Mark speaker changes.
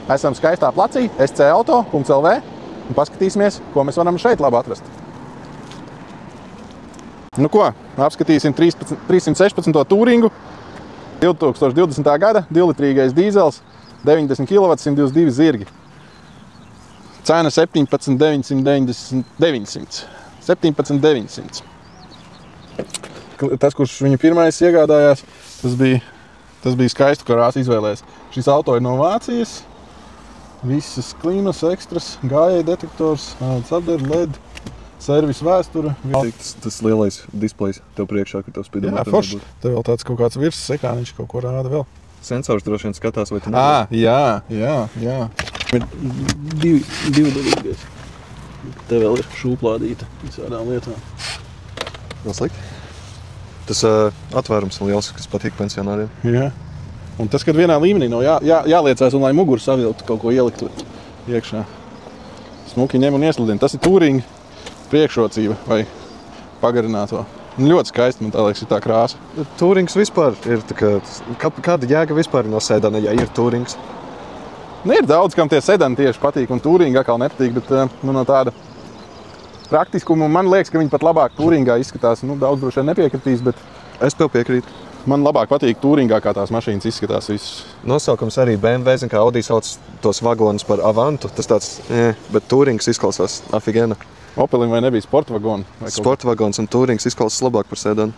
Speaker 1: Esam skaistā placī, scauto.lv un paskatīsimies, ko mēs varam šeit labi atrast. Nu ko, apskatīsim 316. Touringu, 2020. gada, 2-litrīgais dīzels, 90 kW, 122 zirgi. Cena 17,900. 17,900. Tas, kurš viņu pirmais iegādājās, tas bija skaistu krāsu izvēlēs. Šis auto ir no Vācijas. Visas klīmas, ekstras, gājēja detektors, apdara, LED, servis vēsture.
Speaker 2: Tas lielais displejs tev priekšā, ka tev spīdomētā
Speaker 1: Jā, forši. Tev vēl tāds kaut kāds virs ekrāniņš kaut ko rāda vēl.
Speaker 2: Sensors droši vien skatās, vai tu nevar?
Speaker 1: Jā. Ir divdalīgais. Te vēl ir šūplādīta visādām lietām.
Speaker 2: Vēl slikti? Tas atvērums liels, kas patīk pensionāriem.
Speaker 1: Jā. Un tas, kad vienā līmenī nav jāliecās un lai muguru savilktu kaut ko ielikt iekšā. Smuki ņem un ieslidina. Tas ir Touring priekšrocība vai pagarināto. Ļoti skaisti, man tā liekas, ir tā krāsa.
Speaker 2: Tourings vispār ir tā kā... Kāda jēga vispār no sedana, ja ir Tourings?
Speaker 1: Nu, ir daudz, kam tie sedani tieši patīk un Touring atkal nepatīk, bet no tāda praktiskuma man liekas, ka viņi pat labāk Touringā izskatās. Nu, daudz droši vien nepiekritīs, bet...
Speaker 2: Es tev piekrītu.
Speaker 1: Man labāk patīk Touringā, kā tās mašīnas izskatās visus.
Speaker 2: Nosaukums arī BMW, zin, kā Audi sauc tos vagonus par Avantu. Tas tāds, bet Tourings izklausās afigena.
Speaker 1: Opelim vai nebija sportvagoni?
Speaker 2: Sportvagons un Tourings izklausās labāk par sedanu.